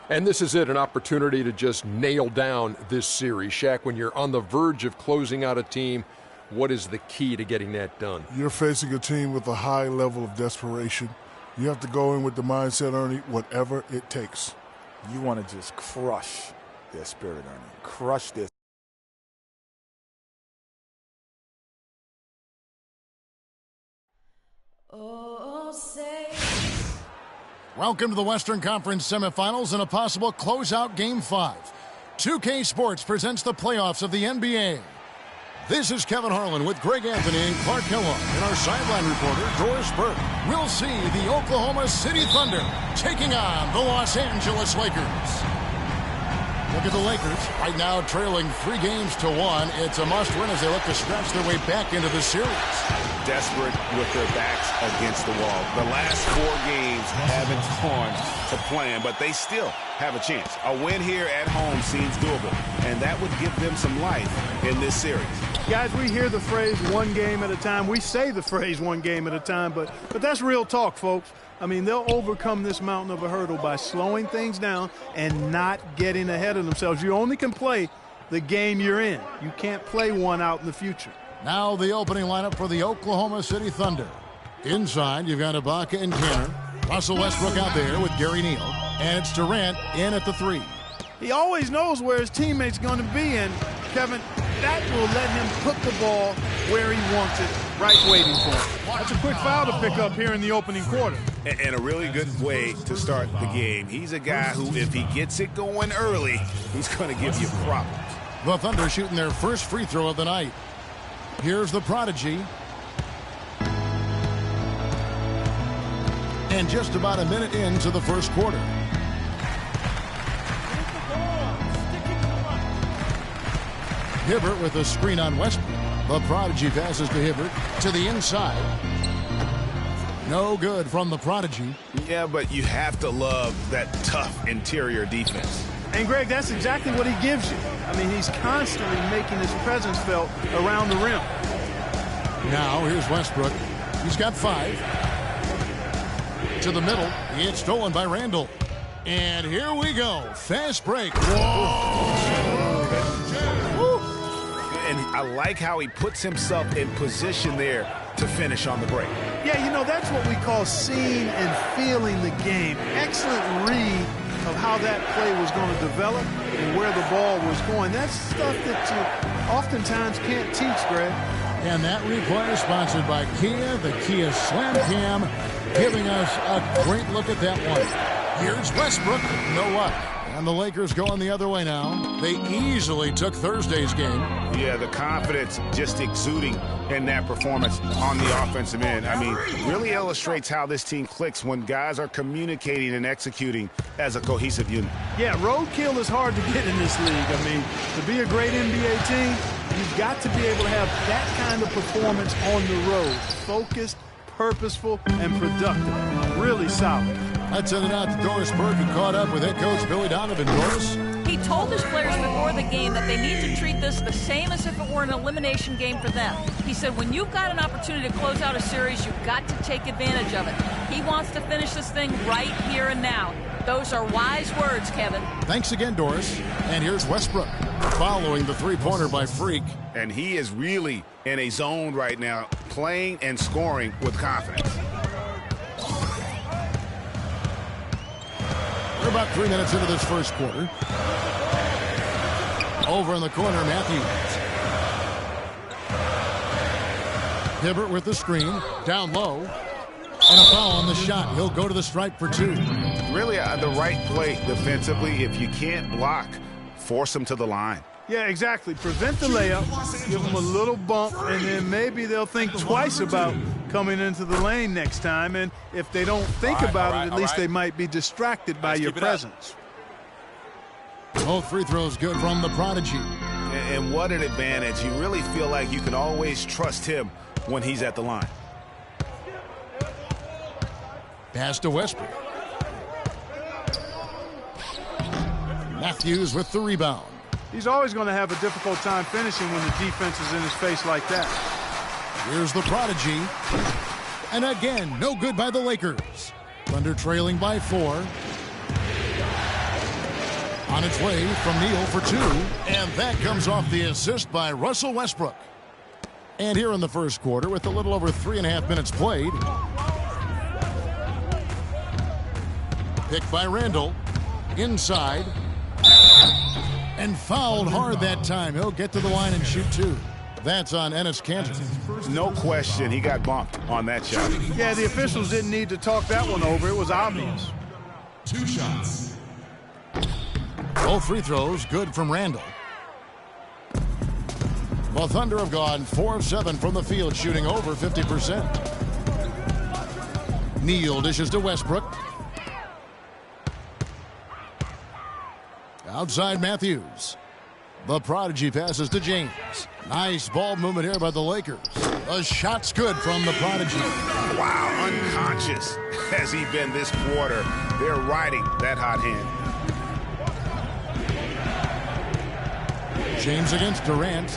And this is it, an opportunity to just nail down this series. Shaq, when you're on the verge of closing out a team, what is the key to getting that done? You're facing a team with a high level of desperation. You have to go in with the mindset, Ernie, whatever it takes. You want to just crush their spirit, Ernie. Crush this. Oh, say. Welcome to the Western Conference semifinals and a possible closeout Game 5. 2K Sports presents the playoffs of the NBA. This is Kevin Harlan with Greg Anthony and Clark Kellogg and our sideline reporter, Doris Burke. We'll see the Oklahoma City Thunder taking on the Los Angeles Lakers. Look at the Lakers, right now trailing 3-1. It's a must-win as they look to stretch their way back into the series. Desperate with their backs against the wall. The last 4 games haven't gone to plan, but they still have a chance. A win here at home seems doable, and that would give them some life in this series. Guys, we hear the phrase one game at a time. We say the phrase one game at a time, but that's real talk, folks. I mean, they'll overcome this mountain of a hurdle by slowing things down and not getting ahead of themselves. You only can play the game you're in. You can't play one out in the future. Now the opening lineup for the Oklahoma City Thunder. Inside, you've got Ibaka and Kanter. Russell Westbrook out there with Gary Neal. And it's Durant in at the 3. He always knows where his teammate's going to be, and, Kevin, that will let him put the ball where he wants it, right waiting for him. That's a quick foul to pick up here in the opening quarter. And a really good way to start the game. He's a guy who, if he gets it going early, he's going to give you problems. The Thunder shooting their first free throw of the night. Here's the prodigy. And just about a minute into the first quarter. Hibbert with a screen on Westbrook. The prodigy passes to Hibbert to the inside. No good from the prodigy. Yeah, but you have to love that tough interior defense. And, Greg, that's exactly what he gives you. I mean, he's constantly making his presence felt around the rim. Now, here's Westbrook. He's got 5. To the middle. It's stolen by Randall. And here we go. Fast break. Whoa! And I like how he puts himself in position there to finish on the break. Yeah, you know, that's what we call seeing and feeling the game. Excellent read of how that play was going to develop and where the ball was going. That's stuff that you oftentimes can't teach, Greg. And that replay is sponsored by Kia, the Kia Slam Cam, giving us a great look at that one. Here's Westbrook. No luck. And the Lakers going the other way now. They easily took Thursday's game. Yeah, the confidence just exuding in that performance on the offensive end. I mean, really illustrates how this team clicks when guys are communicating and executing as a cohesive unit. Yeah, roadkill is hard to get in this league. I mean, to be a great NBA team, you've got to be able to have that kind of performance on the road. Focused, purposeful, and productive. Really solid. Let's send it out to Doris Burke, who caught up with head coach Billy Donovan. Doris? He told his players before the game that they need to treat this the same as if it were an elimination game for them. He said when you've got an opportunity to close out a series, you've got to take advantage of it. He wants to finish this thing right here and now. Those are wise words, Kevin. Thanks again, Doris. And here's Westbrook following the three-pointer by Freak. And he is really in a zone right now, playing and scoring with confidence. We're about 3 minutes into this first quarter. Over in the corner, Matthews. Hibbert with the screen, down low. And a foul on the shot. He'll go to the stripe for 2. Really the right play defensively. If you can't block, force him to the line. Yeah, exactly. Prevent the layup, give them a little bump, and then maybe they'll think twice about coming into the lane next time. And if they don't think about it, at least they might be distracted by your presence. Both free throws good from the prodigy. And what an advantage. You really feel like you can always trust him when he's at the line. Pass to Westbrook. Matthews with the rebound. He's always going to have a difficult time finishing when the defense is in his face like that. Here's the prodigy. And again, no good by the Lakers. Thunder trailing by 4. On its way from Neal for 2. And that comes off the assist by Russell Westbrook. And here in the first quarter, with a little over 3.5 minutes played. Picked by Randall. Inside. And fouled hard that time. He'll get to the line and shoot 2. That's on Enes Kanter. No question, he got bumped on that shot. Yeah, the officials didn't need to talk that one over. It was obvious. 2 shots. Both free throws good from Randall. The Thunder have gone 4 of 7 from the field, shooting over 50%. Neal dishes to Westbrook. Outside Matthews. The prodigy passes to James. Nice ball movement here by the Lakers. A shot's good from the prodigy. Wow, unconscious has he been this quarter. They're riding that hot hand. James against Durant.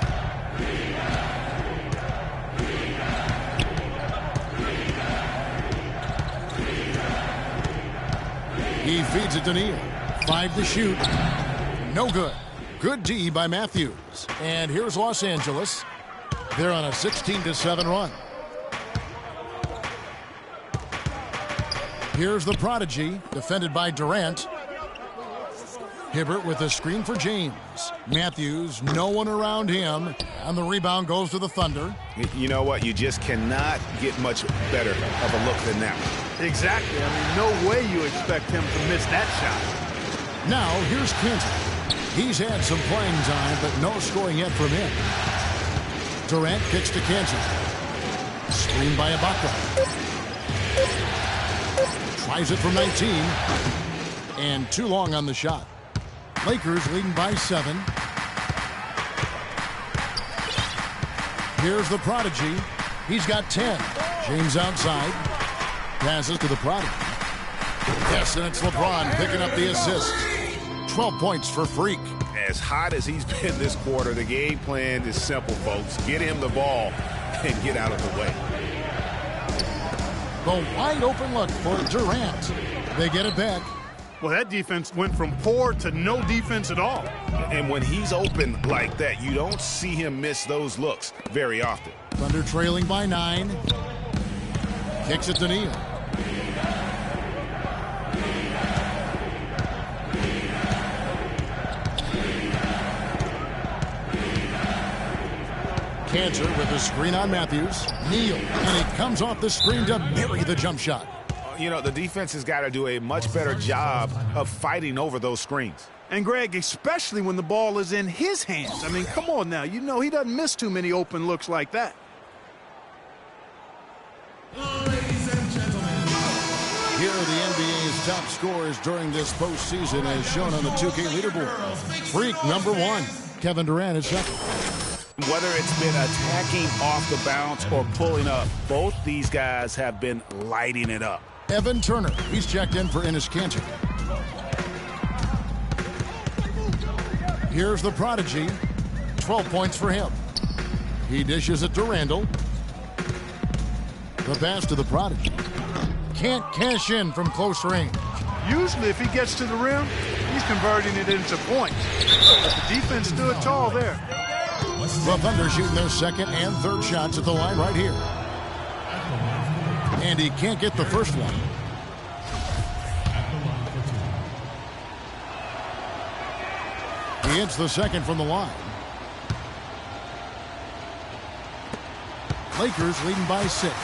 He feeds it to Neal. 5 to shoot. No good. Good D by Matthews. And here's Los Angeles. They're on a 16-7 run. Here's the prodigy, defended by Durant. Hibbert with a screen for James. Matthews, no one around him. And the rebound goes to the Thunder. You know what? You just cannot get much better of a look than that one. Exactly. I mean, no way you expect him to miss that shot. Now, here's Kanter. He's had some playing time, but no scoring yet from him. Durant kicks to Kanter. Screen by Ibaka. Tries it from 19. And too long on the shot. Lakers leading by 7. Here's the prodigy. He's got 10. James outside. Passes to the prodigy. Yes, and it's LeBron picking up the assist. 12 points for Freak. As hot as he's been this quarter, the game plan is simple, folks. Get him the ball and get out of the way. The wide open look for Durant. They get it back. Well, that defense went from poor to no defense at all. And when he's open like that, you don't see him miss those looks very often. Thunder trailing by 9. Kicks it to Neal. Kanter with a screen on Matthews. Neal, and he comes off the screen to bury the jump shot. You know, the defense has got to do a much better job of fighting over those screens. And, Greg, especially when the ball is in his hands. I mean, come on now. You know he doesn't miss too many open looks like that. Ladies and gentlemen, here are the NBA's top scorers during this postseason as shown on the 2K leaderboard. Freak number 1. Kevin Durant is second. Whether it's been attacking off the bounce or pulling up, both these guys have been lighting it up. Evan Turner, he's checked in for Enes Kanter. Here's the prodigy. 12 points for him. He dishes it to Randall. The pass to the prodigy. Can't cash in from close range. Usually if he gets to the rim, he's converting it into points. But the defense stood tall there. The Thunder shooting their second and third shots at the line right here. And he can't get the first one. He hits the second from the line. Lakers leading by 6.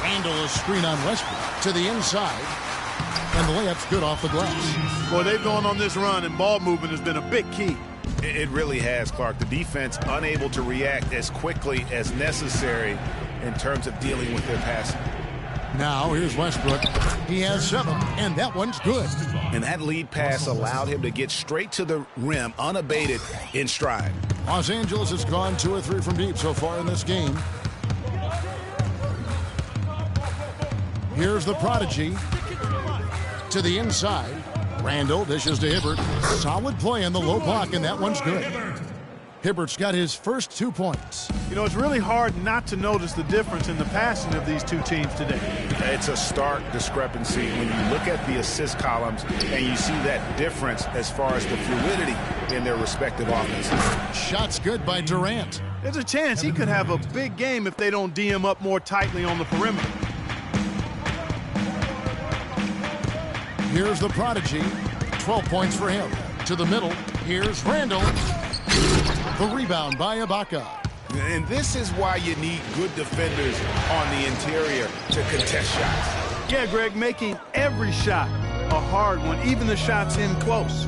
Randall a screen on Westbrook to the inside. And the layup's good off the glass. Boy, they've gone on this run, and ball movement has been a big key. It really has, Clark. The defense unable to react as quickly as necessary in terms of dealing with their passing. Now, here's Westbrook. He has 7, and that one's good. And that lead pass allowed him to get straight to the rim, unabated, in stride. Los Angeles has gone 2 or 3 from deep so far in this game. Here's the prodigy. To the inside. Randall dishes to Hibbert. Solid play in the low block, and that one's good. Hibbert's got his first 2 points. You know, it's really hard not to notice the difference in the passing of these two teams today. It's a stark discrepancy when you look at the assist columns and you see that difference as far as the fluidity in their respective offenses. Shots good by Durant. There's a chance he could have a big game if they don't D him up more tightly on the perimeter. Here's the prodigy. 12 points for him. To the middle. Here's Randall. The rebound by Ibaka. And this is why you need good defenders on the interior to contest shots. Yeah, Greg, making every shot a hard one, even the shots in close.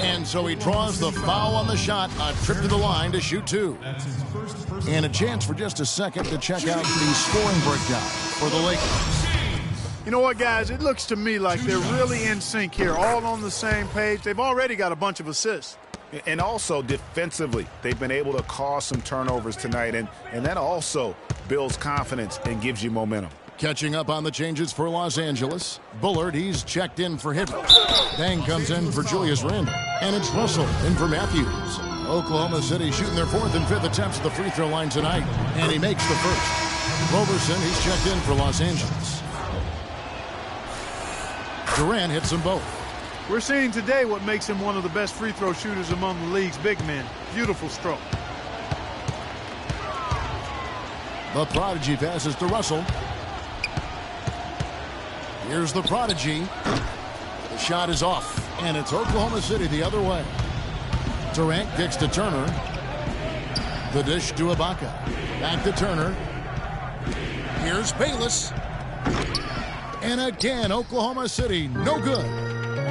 And so he draws the foul on the shot, a trip to the line to shoot 2. And a chance for just a second to check out the scoring breakdown for the Lakers. You know what, guys? It looks to me like they're really in sync here, all on the same page. They've already got a bunch of assists. And also defensively, they've been able to cause some turnovers tonight, and that also builds confidence and gives you momentum. Catching up on the changes for Los Angeles. Bullard, he's checked in for Hibbert. Dang comes in for Julius Randle. And it's Russell in for Matthews. Oklahoma City shooting their 4th and 5th attempts at the free throw line tonight. And he makes the first. Roberson, he's checked in for Los Angeles. Durant hits them both. We're seeing today what makes him one of the best free throw shooters among the league's big men. Beautiful stroke. The prodigy passes to Russell. Here's the prodigy. The shot is off, and it's Oklahoma City the other way. Durant kicks to Turner. The dish to Ibaka. Back to Turner. Here's Bayless. And again, Oklahoma City, no good.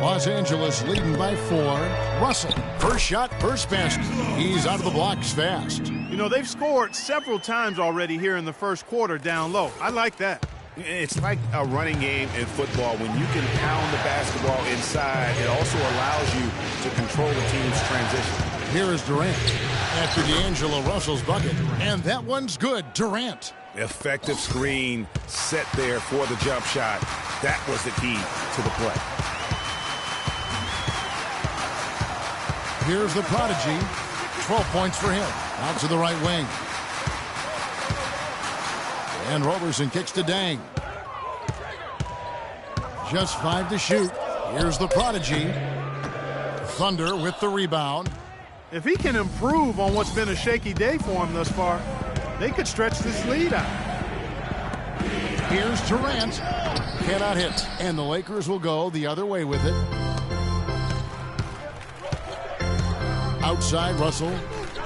Los Angeles leading by 4. Russell, first shot, first basket. He's out of the blocks fast. You know, they've scored several times already here in the first quarter down low. I like that. It's like a running game in football. When you can pound the basketball inside, it also allows you to control the team's transition. Here is Durant after D'Angelo Russell's bucket. And that one's good. Durant. Effective screen set there for the jump shot. That was the key to the play. Here's the prodigy. 12 points for him. Out to the right wing. And Roberson kicks to Dang. Just 5 to shoot. Here's the prodigy. Thunder with the rebound. If he can improve on what's been a shaky day for him thus far, they could stretch this lead out. Here's Durant. Cannot hit. And the Lakers will go the other way with it. Outside, Russell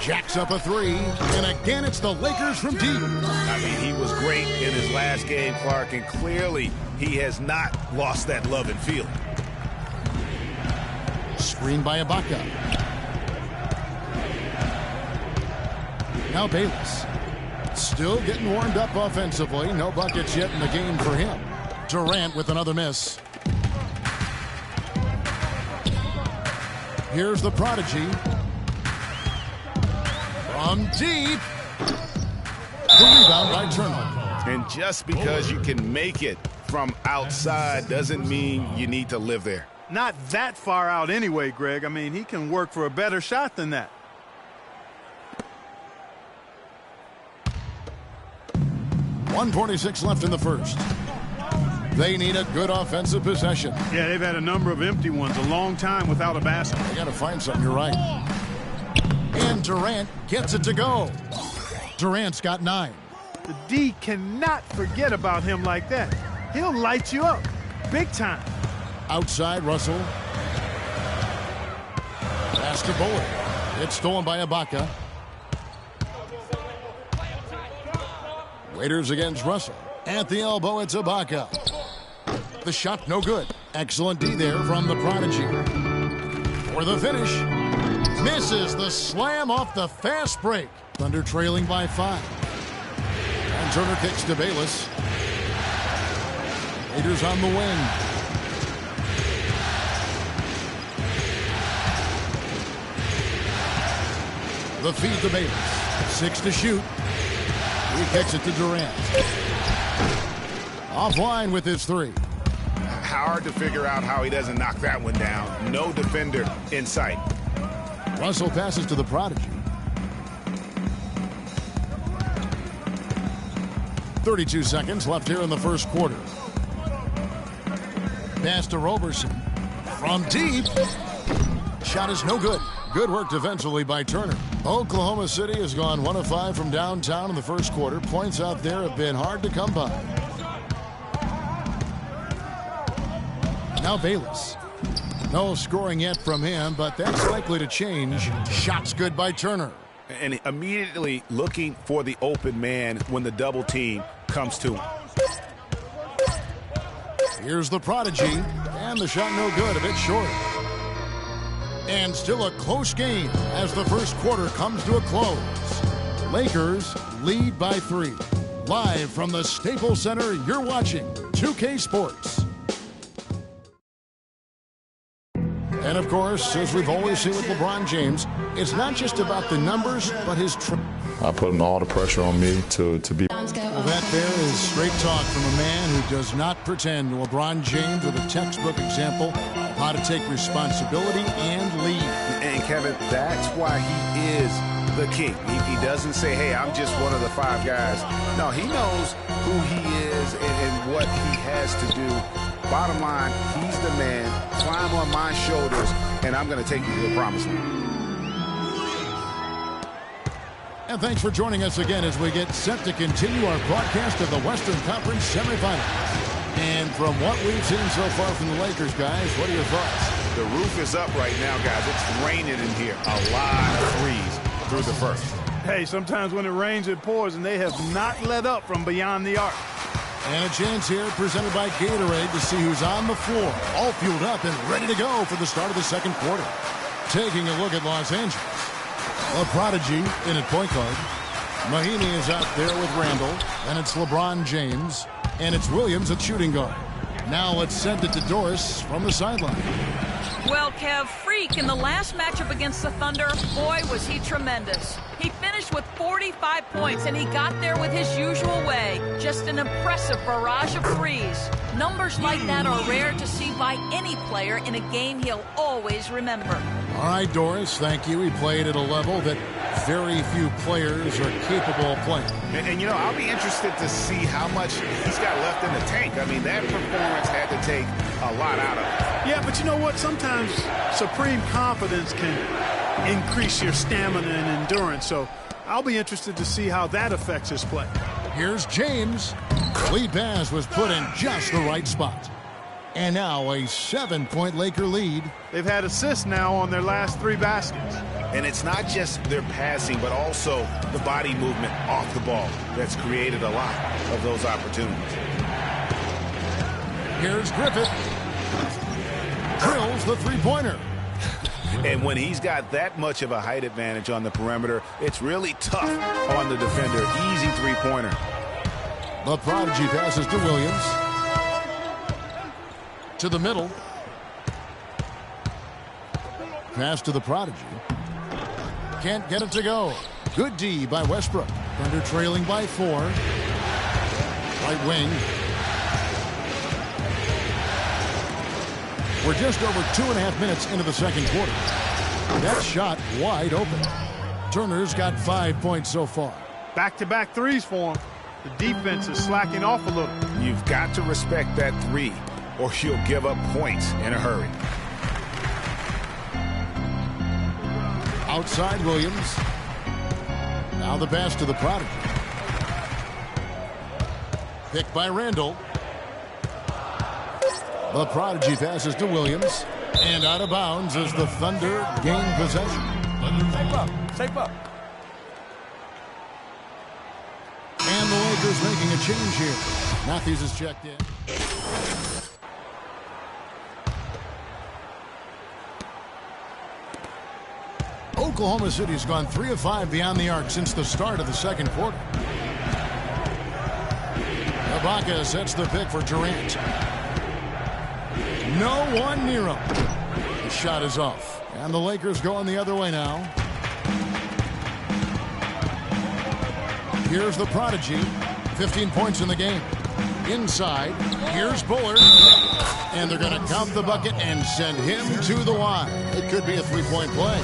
jacks up a 3. And again, it's the Lakers from deep. I mean, he was great in his last game, Clark, and clearly he has not lost that love and feeling. Screen by Ibaka. Now Bayless. Still getting warmed up offensively. No buckets yet in the game for him. Durant with another miss. Here's the prodigy. From deep. The rebound by Turner. And just because you can make it from outside doesn't mean you need to live there. Not that far out anyway, Greg. I mean, he can work for a better shot than that. .146 left in the first. They need a good offensive possession. Yeah, they've had a number of empty ones, a long time without a basket. They got to find something, you're right. And Durant gets it to go. Durant's got 9. The D cannot forget about him like that. He'll light you up big time. Outside, Russell. Pass to Bullard. It's stolen by Ibaka. Raiders against Russell. At the elbow, it's Ibaka. The shot, no good. Excellent D there from the prodigy. For the finish. Misses the slam off the fast break. Thunder trailing by 5. And Turner kicks to Bayless. Raiders on the wing. The feed to Bayless. 6 to shoot. He kicks it to Durant. Offline with his 3. Hard to figure out how he doesn't knock that one down. No defender in sight. Russell passes to the prodigy. 32 seconds left here in the first quarter. Pass to Roberson. From deep. Shot is no good. Good work defensively by Turner. Oklahoma City has gone 1 of 5 from downtown in the first quarter. Points out there have been hard to come by. Now Bayless. No scoring yet from him, but that's likely to change. Shots good by Turner. And immediately looking for the open man when the double team comes to him. Here's the Prodigy, and the shot no good, a bit short. And still a close game as the first quarter comes to a close. Lakers lead by 3. Live from the Staples Center, you're watching 2K Sports. And of course, as we've always seen with LeBron James, it's not just about the numbers, but his I put all the pressure on me to be. Well, that there is straight talk from a man who does not pretend. LeBron James with a textbook example of how to take responsibility and lead. And Kevin, that's why he is the king. He doesn't say, hey, I'm just one of the 5 guys. No, he knows who he is and what he has to do. Bottom line, he's the man. Climb on my shoulders, and I'm going to take you to the promised land. And thanks for joining us again as we get set to continue our broadcast of the Western Conference semifinals. And from what we've seen so far from the Lakers, guys, what are your thoughts? The roof is up right now, guys. It's raining in here. A lot of threes through the first. Hey, sometimes when it rains, it pours, and they have not let up from beyond the arc. And a chance here presented by Gatorade to see who's on the floor, all fueled up and ready to go for the start of the second quarter. Taking a look at Los Angeles. A Prodigy in at point guard. Mahinmi is out there with Randall. And it's LeBron James. And it's Williams at shooting guard. Now let's send it to Doris from the sideline. Well, Kev, Freak in the last matchup against the Thunder, boy, was he tremendous. He finished with 45 points, and he got there with his usual way. Just an impressive barrage of threes. Numbers like that are rare to see by any player in a game he'll always remember. All right, Doris, thank you. He played at a level that very few players are capable of playing. And you know, I'll be interested to see how much he's got left in the tank. I mean, that performance had to take a lot out of him. Yeah, but you know what? Sometimes supreme confidence can increase your stamina and endurance. So I'll be interested to see how that affects his play. Here's James. Lead pass was put in just the right spot. And now a 7-point Laker lead. They've had assists now on their last 3 baskets. And it's not just their passing, but also the body movement off the ball that's created a lot of those opportunities. Here's Griffith. Drills the three-pointer. And when he's got that much of a height advantage on the perimeter, it's really tough on the defender. Easy three-pointer. The Prodigy passes to Williams. To the middle. Pass to the Prodigy. Can't get it to go. Good D by Westbrook. Thunder trailing by 4. Right wing. We're just over 2.5 minutes into the second quarter. That shot wide open. Turner's got 5 points so far. Back-to-back threes for him. The defense is slacking off a little. You've got to respect that 3, or you'll give up points in a hurry. Outside Williams. Now the pass to the Prodigy. Picked by Randall. The Prodigy passes to Williams. And out of bounds as the Thunder gain possession. Shape up. And the Lakers making a change here. Matthews is checked in. Oklahoma City's gone 3 of 5 beyond the arc since the start of the second quarter. Ibaka sets the pick for Durant. No one near him. The shot is off. And the Lakers going the other way now. Here's the Prodigy. 15 points in the game. Inside. Here's Bullard. And they're going to count the bucket and send him to the line. It could be a 3-point play.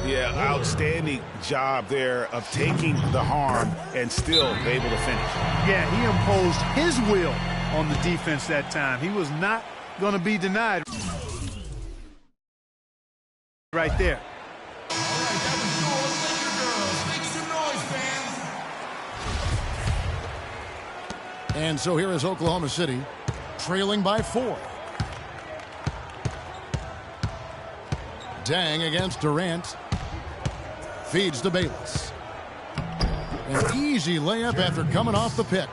Yeah, outstanding job there of taking the harm and still able to finish. Yeah, he imposed his will on the defense that time. He was not going to be denied right there. All right, that was yours. Laker girls. Make some noise, fans. And so here is Oklahoma City trailing by 4. Dang against Durant. Feeds to Bayless. An easy layup after coming off the pick.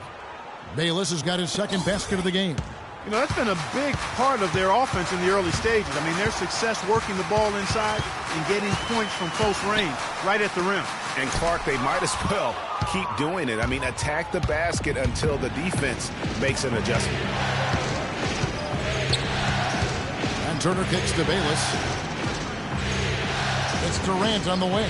Bayless has got his second basket of the game. You know, that's been a big part of their offense in the early stages. I mean, their success working the ball inside and getting points from close range right at the rim. And Clark, they might as well keep doing it. I mean, attack the basket until the defense makes an adjustment. And Turner kicks to Bayless. It's Durant on the way.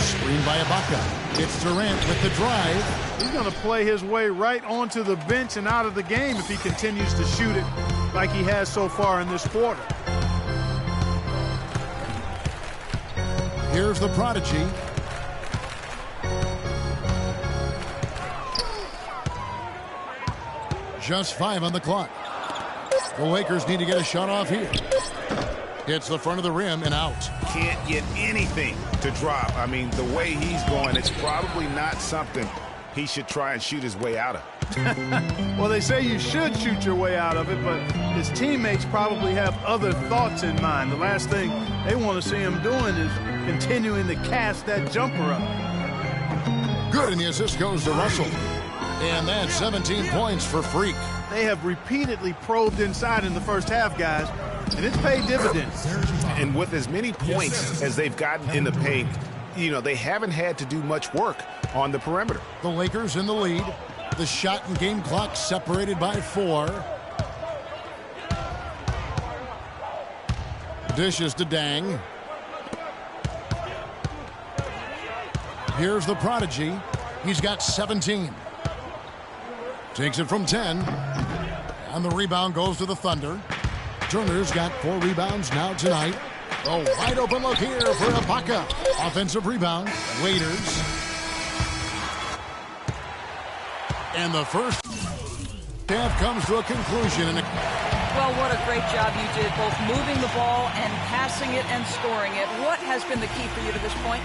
Screen by Ibaka. It's Durant with the drive. He's going to play his way right onto the bench and out of the game if he continues to shoot it like he has so far in this quarter. Here's the prodigy. Just 5 on the clock. The Lakers need to get a shot off here. Hits the front of the rim and out. Can't get anything to drop. I mean, the way he's going, it's probably not something he should try and shoot his way out of. Well, they say you should shoot your way out of it, but his teammates probably have other thoughts in mind. The last thing they want to see him doing is continuing to cast that jumper up. Good, and the assist goes to Russell. And that's 17 points for Freak. They have repeatedly probed inside in the first half, guys, and it's paid dividends. And with as many points as they've gotten in the paint, you know, they haven't had to do much work on the perimeter. The Lakers in the lead. The shot and game clock separated by 4. Dishes to Dang. Here's the prodigy. He's got 17. Takes it from 10. And the rebound goes to the Thunder. Turner's got 4 rebounds now tonight. A wide open look here for Ibaka. Offensive rebound. Waiters. And the first half comes to a conclusion. Well, what a great job you did, both moving the ball and passing it and scoring it. What has been the key for you to this point?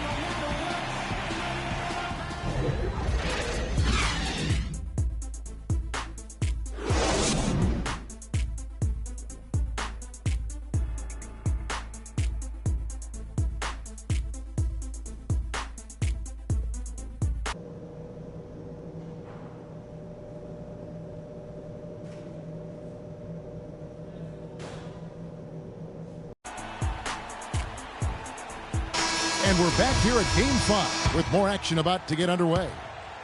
And we're back here at Game 5 with more action about to get underway.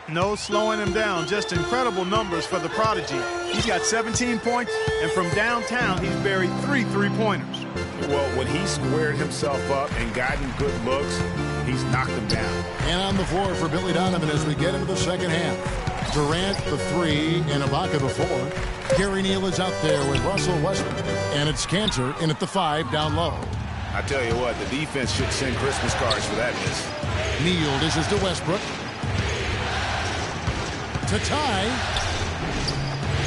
No slowing him down. Just incredible numbers for the prodigy. He's got 17 points, and from downtown, he's buried 3 three-pointers. Well, when he squared himself up and gotten good looks, he's knocked them down. And on the floor for Billy Donovan as we get into the second half. Durant the 3 and Ibaka the 4. Gary Neal is out there with Russell Westbrook. And it's Cantor in at the 5 down low. I tell you what, the defense should send Christmas cards for that miss. Neal dishes to Westbrook. To tie.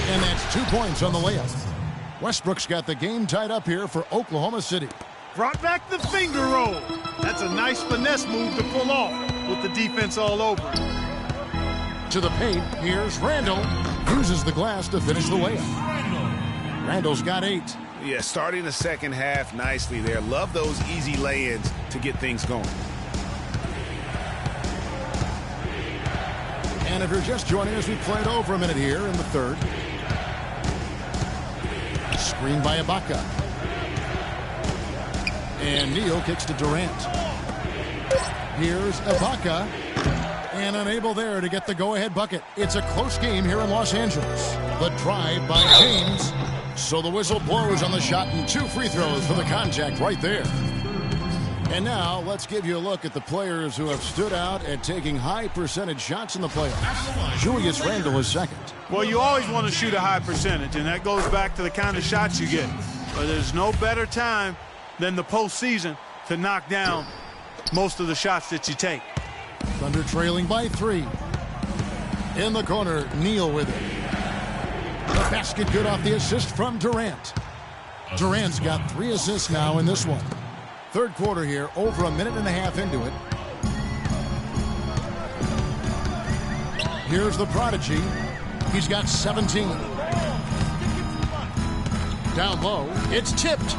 And that's 2 points on the layup. Westbrook's got the game tied up here for Oklahoma City. Brought back the finger roll. That's a nice finesse move to pull off with the defense all over. To the paint, here's Randall. Uses the glass to finish the layup. Randall's got 8. Yeah, starting the second half nicely there. Love those easy lay-ins to get things going. And if you're just joining us, we played over a minute here in the third. Screen by Ibaka. And Neal kicks to Durant. Here's Ibaka. And unable there to get the go-ahead bucket. It's a close game here in Los Angeles. The drive by James. So the whistle blows on the shot and 2 free throws for the contact right there. And now let's give you a look at the players who have stood out at taking high percentage shots in the playoffs. Julius Randle is second. Well, you always want to shoot a high percentage, and that goes back to the kind of shots you get. But there's no better time than the postseason to knock down most of the shots that you take. Thunder trailing by 3. In the corner, Neal with it. The basket good off the assist from Durant. Durant's got 3 assists now in this one. Third quarter here, over a minute and a half into it. Here's the prodigy. He's got 17. Down low, it's tipped.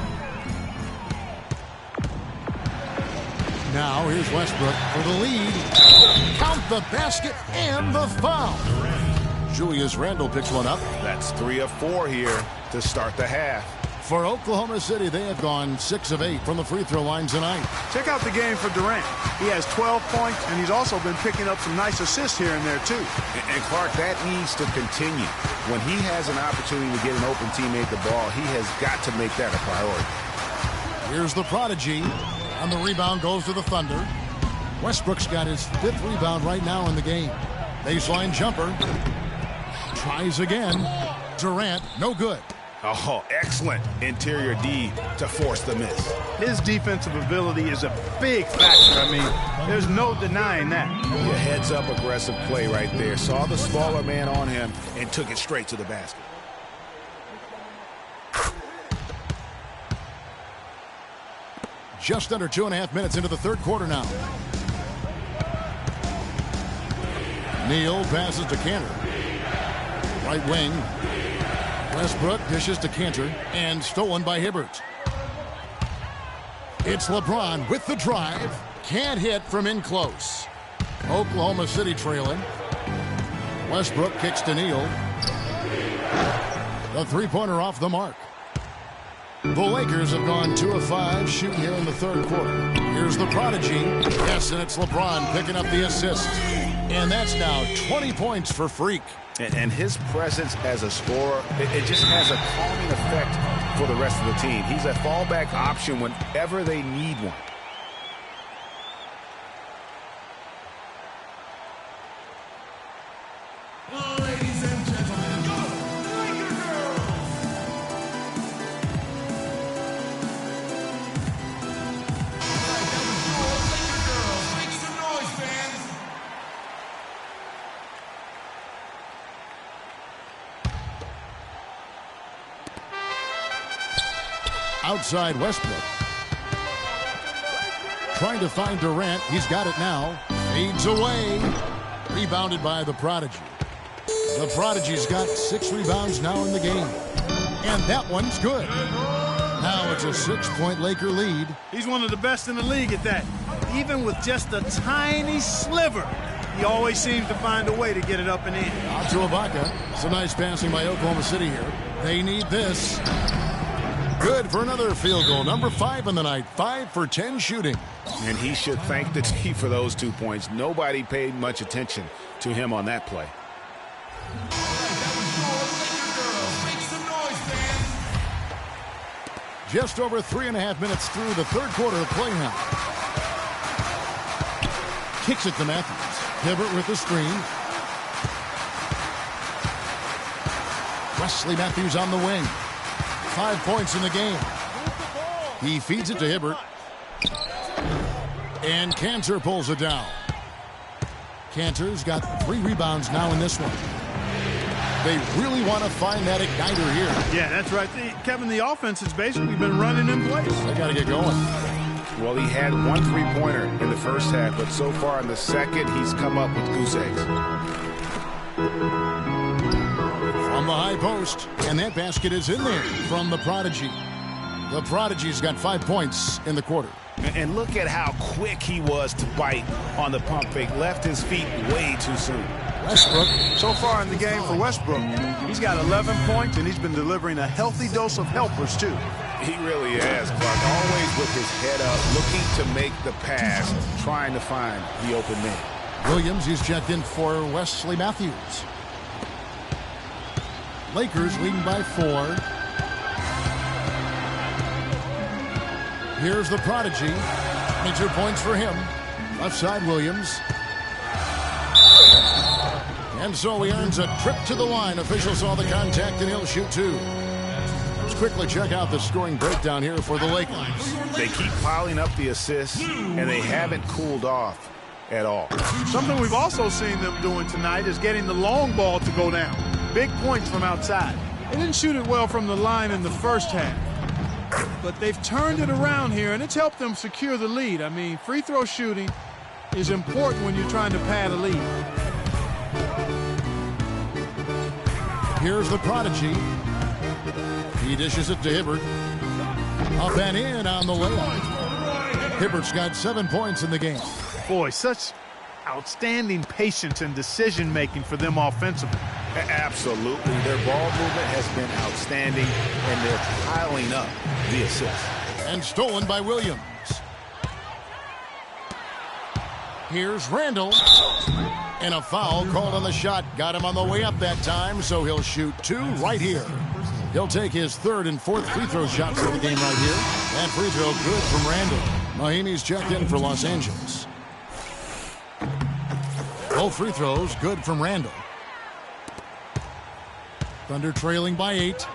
Now here's Westbrook for the lead. Count the basket and the foul. Julius Randle picks one up. That's 3 of 4 here to start the half. For Oklahoma City, they have gone 6 of 8 from the free throw line tonight. Check out the game for Durant. He has 12 points, and he's also been picking up some nice assists here and there, too. And Clark, that needs to continue. When he has an opportunity to get an open teammate the ball, he has got to make that a priority. Here's the prodigy, and the rebound goes to the Thunder. Westbrook's got his 5th rebound right now in the game. Baseline jumper. Tries again. Durant, no good. Oh, excellent interior D to force the miss. His defensive ability is a big factor. I mean, there's no denying that. Yeah, heads-up aggressive play right there. Saw the smaller man on him and took it straight to the basket. Just under 2.5 minutes into the third quarter now. Neal passes to Kanter. Right wing. Westbrook dishes to Kanter and stolen by Hibbert. It's LeBron with the drive. Can't hit from in close. Oklahoma City trailing. Westbrook kicks to Neal. The three-pointer off the mark. The Lakers have gone 2 of 5 shooting here in the third quarter. Here's the prodigy. Yes, and it's LeBron picking up the assist. And that's now 20 points for Freak. And his presence as a scorer, it just has a calming effect for the rest of the team. He's a fallback option whenever they need one. Ladies and gentlemen, go Laker girls! Laker girls, make some noise, fans! Outside Westbrook. Trying to find Durant. He's got it now. Fades away. Rebounded by the prodigy. The prodigy's got 6 rebounds now in the game. And that one's good. Now it's a 6-point Laker lead. He's one of the best in the league at that. Even with just a tiny sliver, he always seems to find a way to get it up and in. Out to Ibaka. Some nice passing by Oklahoma City here. They need this. Good for another field goal. Number 5 in the night. 5 for 10 shooting. And he should thank the team for those 2 points. Nobody paid much attention to him on that play. Just over 3.5 minutes through the third quarter of play now. Kicks it to Matthews. Hibbert with the screen. Wesley Matthews on the wing. 5 points in the game. He feeds it to Hibbert. And Kanter pulls it down. Kanter's got 3 rebounds now in this one. They really want to find that igniter here. Yeah, that's right. Kevin, the offense has basically been running in place. They got to get going. Well, he had 1 3-pointer in the first half, but so far in the second, he's come up with goose eggs. From the high post, and that basket is in there from the prodigy. The prodigy's got 5 points in the quarter. And look at how quick he was to bite on the pump fake. Left his feet way too soon. Westbrook. So far in the game for Westbrook, he's got 11 points, and he's been delivering a healthy dose of helpers, too. He really has, Clark. Always with his head up, looking to make the pass, trying to find the open man. Williams, he's checked in for Wesley Matthews. Lakers leading by 4. Here's the prodigy. 22 points for him. Left side, Williams. And so he earns a trip to the line. Officials saw the contact, and he'll shoot 2. Let's quickly check out the scoring breakdown here for the Lakers. They keep piling up the assists, and they haven't cooled off at all. Something we've also seen them doing tonight is getting the long ball to go down. Big points from outside. They didn't shoot it well from the line in the first half, but they've turned it around here, and it's helped them secure the lead. I mean, free throw shooting is important when you're trying to pad a lead. Here's the Prodigy. He dishes it to Hibbert. Up and in on the layup. Hibbert's got 7 points in the game. Boy, such outstanding patience and decision-making for them offensively. Absolutely. Their ball movement has been outstanding, and they're piling up the assists. And stolen by Williams. Here's Randall. And a foul called on the shot. Got him on the way up that time, so he'll shoot 2 right here. He'll take his 3rd and 4th free throw shots of the game right here. That free throw good from Randall. Mahinmi's checked in for Los Angeles. Both free throws good from Randall. Thunder trailing by 8.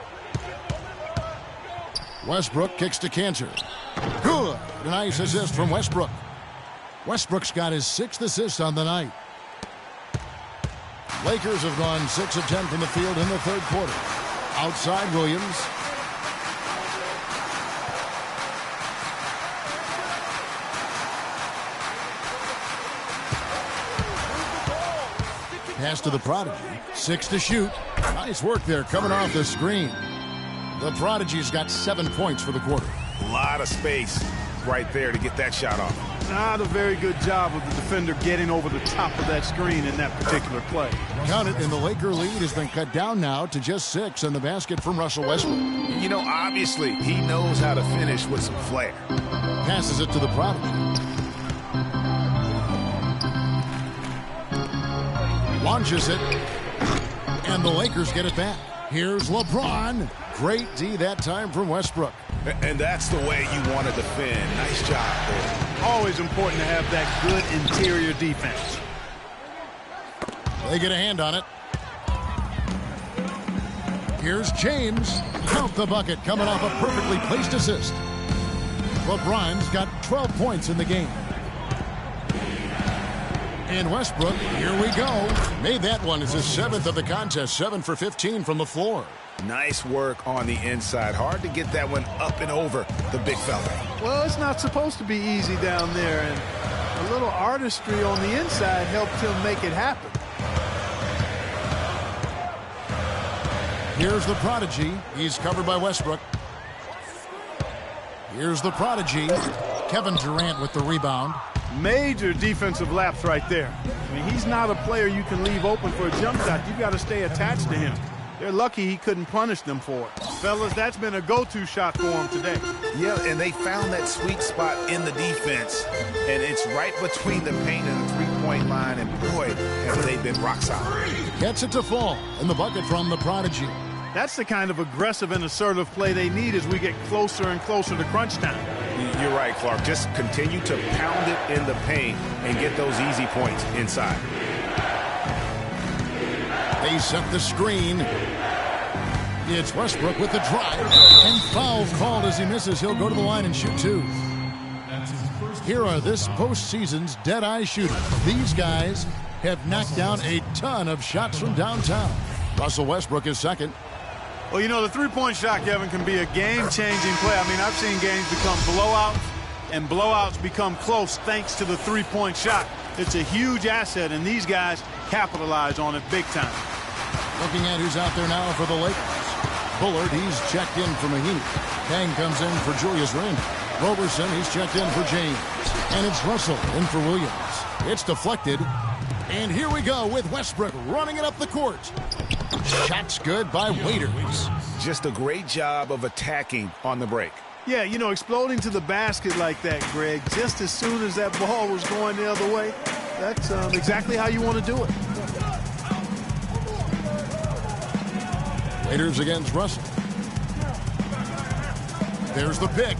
Westbrook kicks to Cantor. Good. A nice assist from Westbrook. Westbrook's got his 6th assist on the night. Lakers have gone 6 of 10 from the field in the 3rd quarter. Outside Williams. Pass to the Prodigy. 6 to shoot. Nice work there coming off the screen. The Prodigy's got 7 points for the quarter. A lot of space right there to get that shot off. Not a very good job of the defender getting over the top of that screen in that particular play. Count it, and the Laker lead has been cut down now to just 6 in the basket from Russell Westbrook. You know, obviously, he knows how to finish with some flair. Passes it to the Prodigy. Launches it, and the Lakers get it back. Here's LeBron. Great D that time from Westbrook. And that's the way you want to defend. Nice job there. Always important to have that good interior defense. They get a hand on it. Here's James. Count the bucket coming off a perfectly placed assist. LeBron's got 12 points in the game. And Westbrook, here we go. Made that one as his 7th of the contest. 7 for 15 from the floor. Nice work on the inside. Hard to get that one up and over the big fella. Well, it's not supposed to be easy down there, and a little artistry on the inside helped him make it happen. Here's the Prodigy. He's covered by Westbrook. Here's the Prodigy. Kevin Durant with the rebound. Major defensive lapse right there. I mean, he's not a player you can leave open for a jump shot. You've got to stay attached to him. They're lucky he couldn't punish them for it. Fellas, that's been a go-to shot for him today. Yeah, and they found that sweet spot in the defense, and it's right between the paint and the three-point line, and boy, have they been rock solid. Gets it to fall, and the bucket from the Prodigy. That's the kind of aggressive and assertive play they need as we get closer and closer to crunch time. You're right, Clark. Just continue to pound it in the paint and get those easy points inside. They set the screen. It's Westbrook with the drive. And foul called as he misses. He'll go to the line and shoot 2. Here are this postseason's dead-eye shooters. These guys have knocked down a ton of shots from downtown. Russell Westbrook is second. Well, you know, the three-point shot, Kevin, can be a game-changing play. I mean, I've seen games become blowouts, and blowouts become close thanks to the three-point shot. It's a huge asset, and these guys capitalize on it big time. Looking at who's out there now for the Lakers. Bullard, he's checked in for Mahinmi. Kang comes in for Julius Randle. Roberson, he's checked in for James. And it's Russell in for Williams. It's deflected. And here we go with Westbrook running it up the court. Shots good by Waiters. Just a great job of attacking on the break. Yeah, you know, exploding to the basket like that, Greg, just as soon as that ball was going the other way, that's exactly how you want to do it. Waiters against Russell. There's the pick.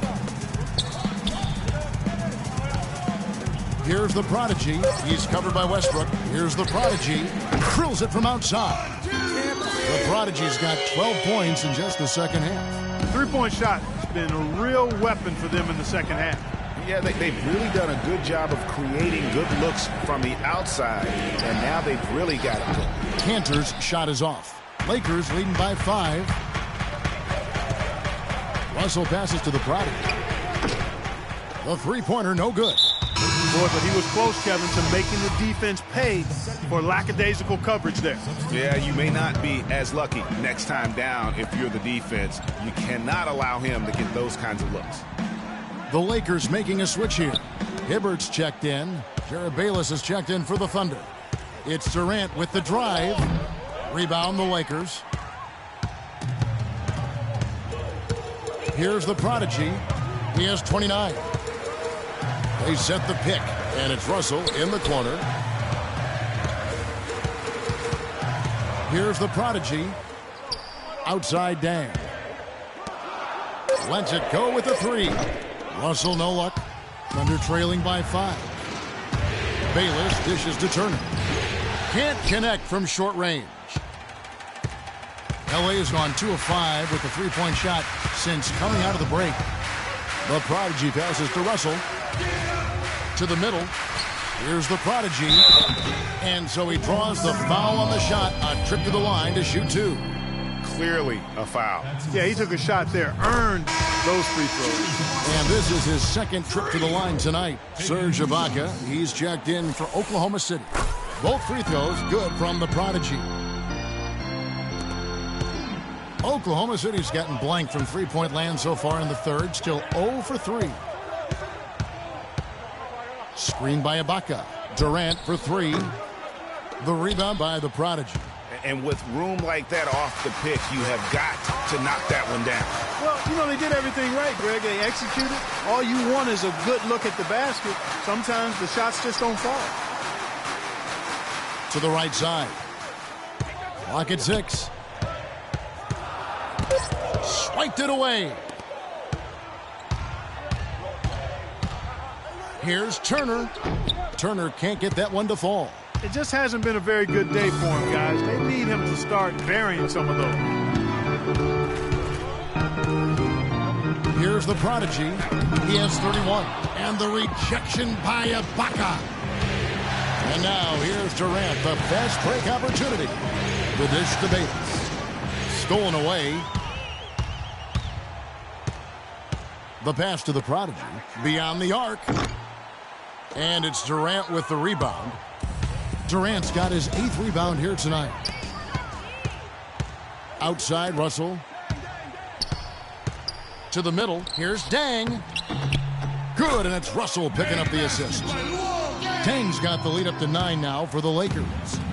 Here's the Prodigy. He's covered by Westbrook. Here's the Prodigy. Drills it from outside. The Prodigy's got 12 points in just the second half. three-point shot has been a real weapon for them in the second half. Yeah, they've really done a good job of creating good looks from the outside, and now they've really got it going. Cantor's shot is off. Lakers leading by 5. Russell passes to the Prodigy. The three-pointer, no good. Boy, but he was close, Kevin, to making the defense pay for lackadaisical coverage there. Yeah, you may not be as lucky next time down if you're the defense. You cannot allow him to get those kinds of looks. The Lakers making a switch here. Hibbert's checked in. Jared Bayless is checked in for the Thunder. It's Durant with the drive. Rebound the Lakers. Here's the Prodigy. He has 29. They set the pick, and it's Russell in the corner. Here's the Prodigy. Outside Dang. Lets it go with the 3. Russell, no luck. Thunder trailing by 5. Bayless dishes to Turner. Can't connect from short range. LA has gone 2 of 5 with the three-point shot since coming out of the break. The Prodigy passes to Russell. To the middle. Here's the Prodigy. And so he draws the foul on the shot. A trip to the line to shoot 2. Clearly a foul. Yeah, he took a shot there. Earned those free throws. And this is his second trip to the line tonight. Serge Ibaka, he's checked in for Oklahoma City. Both free throws good from the Prodigy. Oklahoma City's gotten blank from three-point land so far in the third. Still 0 for 3. Screen by Ibaka. Durant for 3. The rebound by the Prodigy. And with room like that off the pick, you have got to knock that one down. Well, you know, they did everything right, Greg. They executed. All you want is a good look at the basket. Sometimes the shots just don't fall. To the right side. Clock at 6. Swiped it away. Here's Turner. Turner can't get that one to fall. It just hasn't been a very good day for him, guys. They need him to start burying some of those. Here's the Prodigy. He has 31. And the rejection by Ibaka. And now here's Durant, the fast break opportunity. The dish to Bayless. Stolen away. The pass to the Prodigy. Beyond the arc. And it's Durant with the rebound. Durant's got his 8th rebound here tonight. Outside, Russell. To the middle. Here's Dang. Good, and it's Russell picking up the assist. Dang's got the lead up to 9 now for the Lakers.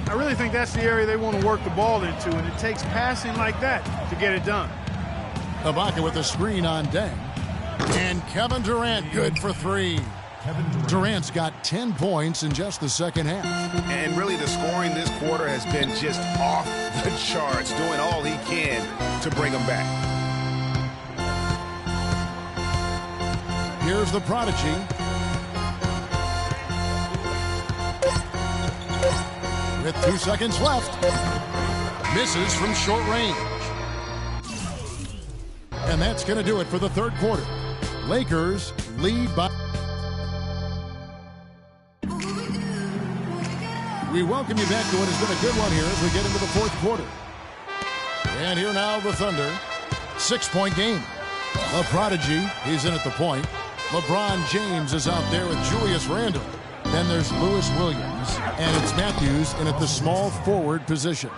I really think that's the area they want to work the ball into, and it takes passing like that to get it done. Ibaka with a screen on Dang. And Kevin Durant good for 3. Durant's got 10 points in just the second half. And really the scoring this quarter has been just off the charts, doing all he can to bring them back. Here's the Prodigy. With 2 seconds left. Misses from short range. And that's going to do it for the third quarter. Lakers lead by... We welcome you back to what has been a good one here as we get into the fourth quarter. And here now the Thunder. 6-point game. The Prodigy, he's in at the point. LeBron James is out there with Julius Randle. Then there's Lewis Williams. And it's Matthews in at the small forward position.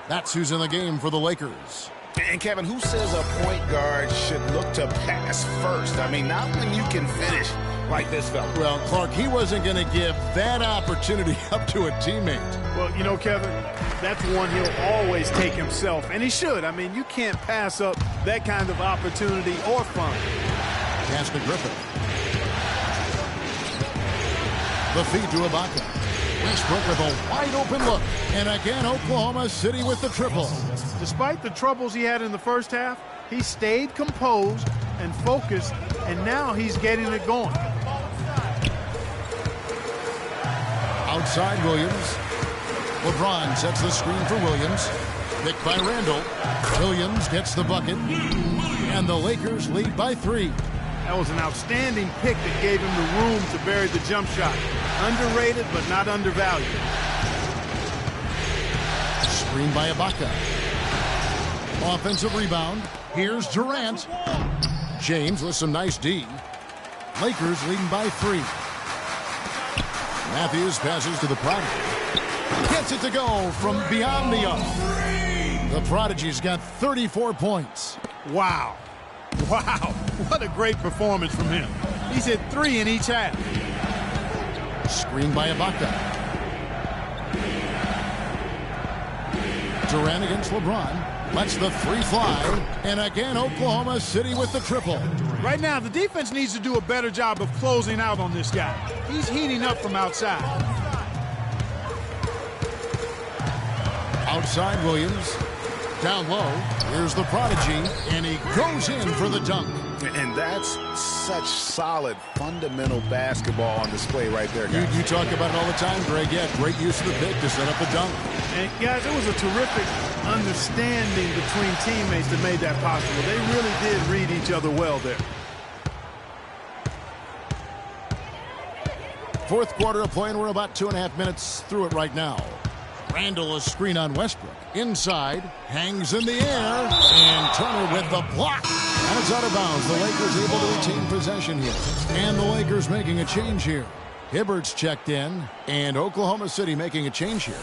That's who's in the game for the Lakers. And Kevin, who says a point guard should look to pass first? I mean, not when you can finish like this fella. Well, Clark, he wasn't going to give that opportunity up to a teammate. Well, you know, Kevin, that's one he'll always take himself, and he should. I mean, you can't pass up that kind of opportunity or fun. Pass to Griffin. The feed to Ibaka. Westbrook with a wide-open look. And again, Oklahoma City with the triple. Despite the troubles he had in the first half, he stayed composed and focused, and now he's getting it going. Outside Williams. LeBron sets the screen for Williams. Picked by Randall. Williams gets the bucket. And the Lakers lead by 3. That was an outstanding pick that gave him the room to bury the jump shot. Underrated, but not undervalued. Screen by Ibaka. Offensive rebound. Here's Durant. James with some nice D. Lakers leading by 3. Matthews passes to the Prodigy. Gets it to go from beyond the arc. The Prodigy's got 34 points. Wow. Wow. What a great performance from him. He's hit 3 in each half. Screen by Ibaka. Durant against LeBron. Lets the 3 fly. And again, Oklahoma City with the triple. Right now, the defense needs to do a better job of closing out on this guy. He's heating up from outside. Outside Williams. Down low. Here's the Prodigy. And he goes in for the dunk. And that's such solid, fundamental basketball on display right there, guys. You talk about it all the time, Greg. Yeah, great use of the pick to set up the dunk. And, guys, it was a terrific understanding between teammates that made that possible. They really did read each other well there. Fourth quarter of play, and we're about 2.5 minutes through it right now. Randall, a screen on Westbrook. Inside, hangs in the air, and Turner with the block. And it's out of bounds. The Lakers able to retain possession here. And the Lakers making a change here. Hibbert's checked in, and Oklahoma City making a change here.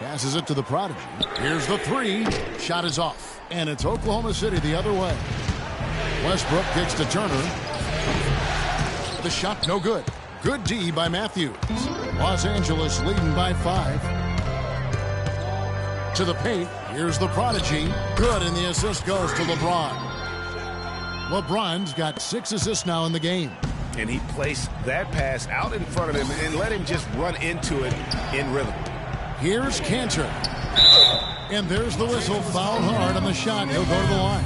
Passes it to the Prodigy. Here's the 3. Shot is off. And it's Oklahoma City the other way. Westbrook kicks to Turner. The shot no good. Good D by Matthews. Los Angeles leading by 5. To the paint. Here's the Prodigy. Good, and the assist goes to LeBron. LeBron's got 6 assists now in the game. And he placed that pass out in front of him and let him just run into it in rhythm. Here's Cantor. And there's the whistle. Foul hard on the shot. He'll go to the line.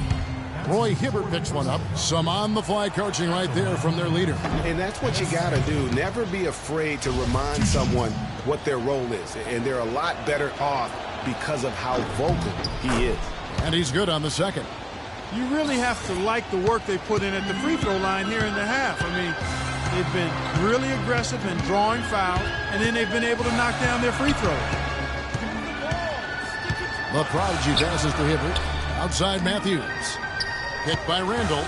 Roy Hibbert picks one up. Some on-the-fly coaching right there from their leader. And that's what you got to do. Never be afraid to remind someone what their role is. And they're a lot better off because of how vocal he is. And he's good on the second. You really have to like the work they put in at the free throw line here in the half. I mean, they've been really aggressive in drawing fouls, and then they've been able to knock down their free throws. The Prodigy passes to Hibbert. Outside Matthews. Hit by Randall.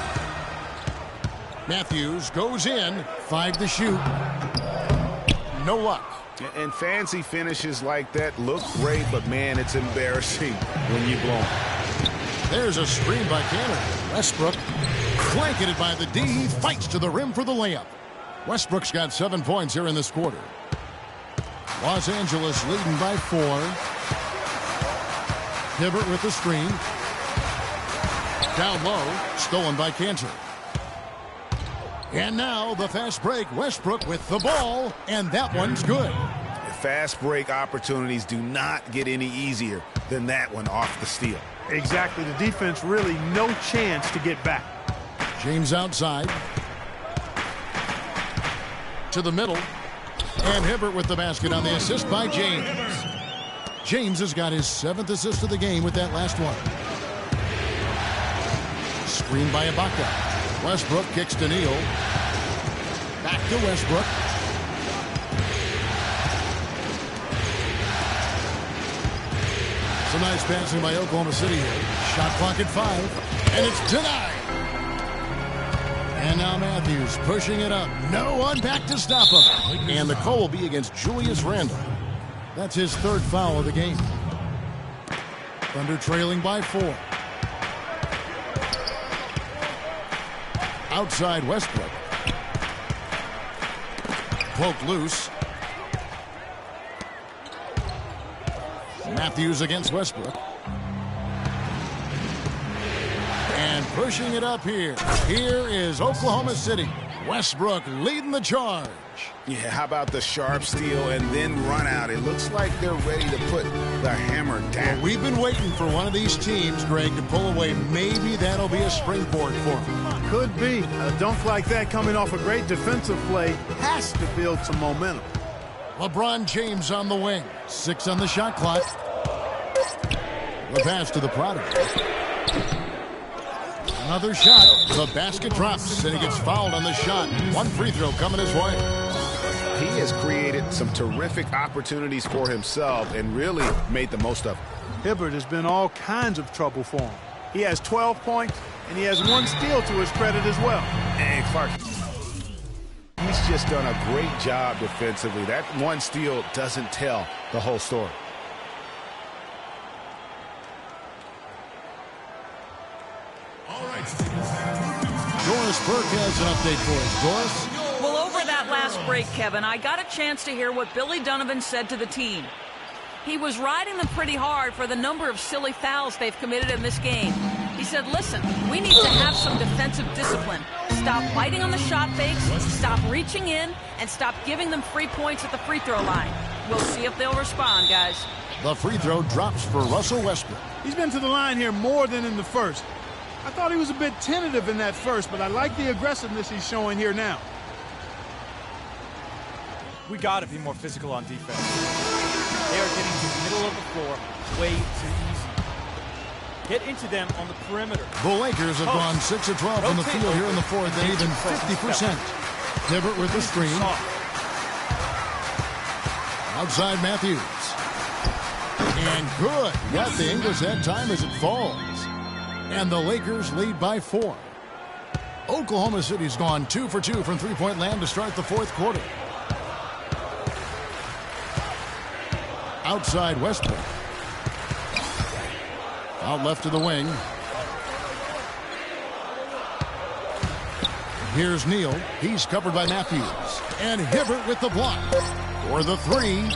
Matthews goes in. 5 to shoot. No luck. And fancy finishes like that look great, but, man, it's embarrassing when you blow them. There's a screen by Cantor. Westbrook blanketed by the D. He fights to the rim for the layup. Westbrook's got 7 points here in this quarter. Los Angeles leading by 4. Hibbert with the screen. Down low. Stolen by Cantor. And now the fast break. Westbrook with the ball. And that one's good. Fast break opportunities do not get any easier than that one off the steal. Exactly. The defense really no chance to get back. James outside. To the middle. And Hibbert with the basket on the assist by James. James has got his 7th assist of the game with that last one. Screen by Ibaka. Westbrook kicks to Neal. Back to Westbrook. Some nice passing by Oklahoma City here. Shot clock at 5. And it's denied. And now Matthews pushing it up. No one back to stop him. And the call will be against Julius Randle. That's his 3rd foul of the game. Thunder trailing by 4. Outside Westbrook. Poked loose. Matthews against Westbrook. And And pushing it up here. Here is Oklahoma City. Westbrook leading the charge. Yeah, how about the sharp steal and then run out? It looks like they're ready to put the hammer down. We've been waiting for one of these teams, Greg, to pull away. Maybe that'll be a springboard for them. Could be. A dunk like that coming off a great defensive play has to build some momentum. LeBron James on the wing. 6 on the shot clock. The pass to the prodigy. Another shot. The basket drops, and he gets fouled on the shot. One free throw coming his way. He has created some terrific opportunities for himself and really made the most of it. Hibbert has been all kinds of trouble for him. He has 12 points, and he has 1 steal to his credit as well. And Clark, he's just done a great job defensively. That 1 steal doesn't tell the whole story. Doris Burke has an update for us. Doris? Well, over that last break, Kevin, I got a chance to hear what Billy Donovan said to the team. He was riding them pretty hard for the number of silly fouls they've committed in this game. He said, listen, we need to have some defensive discipline. Stop biting on the shot fakes, stop reaching in, and stop giving them free points at the free throw line. We'll see if they'll respond, guys. The free throw drops for Russell Westbrook. He's been to the line here more than in the first. I thought he was a bit tentative in that first, but I like the aggressiveness he's showing here now. We got to be more physical on defense. They are getting to the middle of the floor way too easy. Get into them on the perimeter. The Lakers have gone 6 of 12 from the field here in the fourth, and even 50%. Hibbert with the screen. Outside Matthews. And good. Got the English that time as it falls. And the Lakers lead by 4. Oklahoma City's gone 2 for 2 from three-point land to start the fourth quarter. Outside Westbrook. Out left to the wing. Here's Neal. He's covered by Matthews. And Hibbert with the block. For the 3.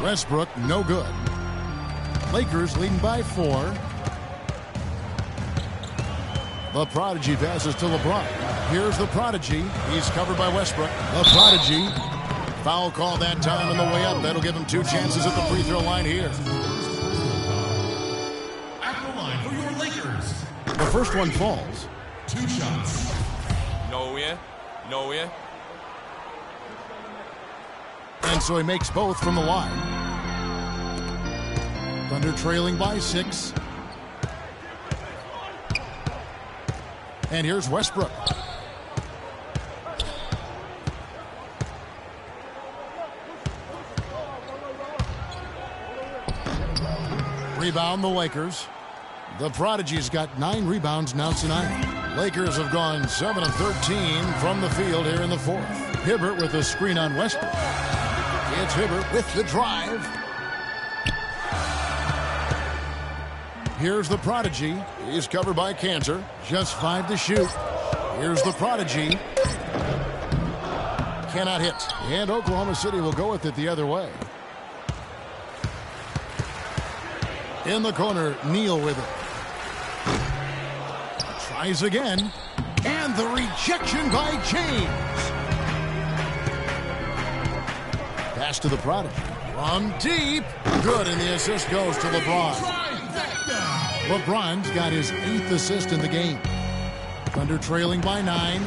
Westbrook, no good. Lakers leading by 4. The Prodigy passes to LeBron. Here's the Prodigy. He's covered by Westbrook. The Prodigy. Foul call that time on the way up. That'll give him 2 chances at the free throw line here. At the line for your Lakers. The first one falls. 2 shots. Nowhere. And so he makes both from the line. Thunder trailing by 6. And here's Westbrook. Rebound the Lakers. The Prodigy's got 9 rebounds now tonight. Lakers have gone 7 of 13 from the field here in the fourth. Hibbert with a screen on Westbrook. It's Hibbert with the drive. Here's the Prodigy. He's covered by Cantor. Just 5 to shoot. Here's the Prodigy. Cannot hit. And Oklahoma City will go with it the other way. In the corner, Neal with it. Tries again. And the rejection by James. Pass to the Prodigy. From deep. Good, and the assist goes to LeBron. LeBron's got his 8th assist in the game. Thunder trailing by 9.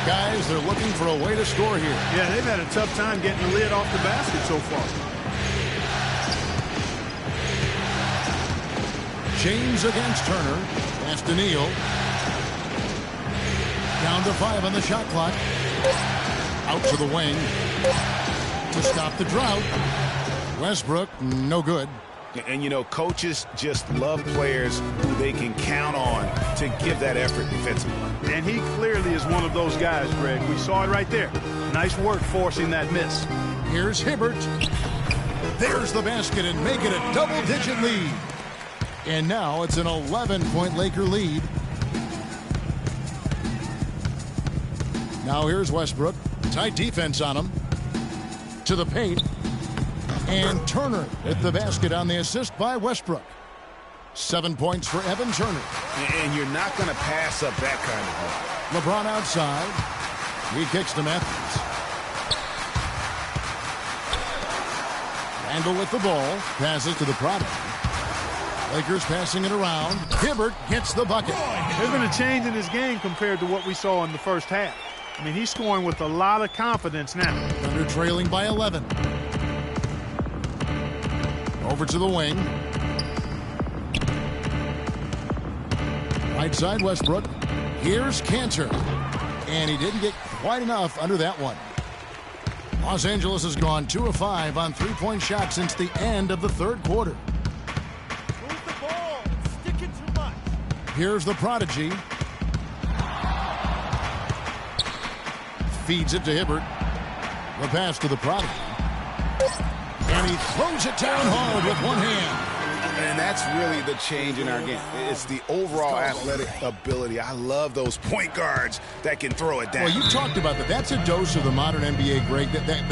Guys, they're looking for a way to score here. Yeah, they've had a tough time getting the lid off the basket so far. James against Turner. Pass to Neal. Down to 5 on the shot clock. Out to the wing. To stop the drought. Westbrook, no good. And, you know, coaches just love players who they can count on to give that effort defensively. And he clearly is one of those guys, Greg. We saw it right there. Nice work forcing that miss. Here's Hibbert. There's the basket and make it a double-digit lead. And now it's an 11-point Laker lead. Now here's Westbrook. Tight defense on him. To the paint. And Turner at the basket on the assist by Westbrook. 7 points for Evan Turner. And you're not going to pass up that kind of play. LeBron outside. He kicks to Matthews. Randall with the ball. Passes to the Prodigy. Lakers passing it around. Hibbert gets the bucket. There's been a change in his game compared to what we saw in the first half. I mean, he's scoring with a lot of confidence now. Thunder trailing by 11. Over to the wing. Right side, Westbrook. Here's Cantor. And he didn't get quite enough under that one. Los Angeles has gone 2 of 5 on three-point shots since the end of the third quarter. Move the ball. Stick it too much. Here's the Prodigy. Feeds it to Hibbert. The pass to the Prodigy. And he throws it down hard with one hand. And that's really the change in our game. It's the overall athletic ability. I love those point guards that can throw it down. Well, you talked about that. That's a dose of the modern NBA, Greg. That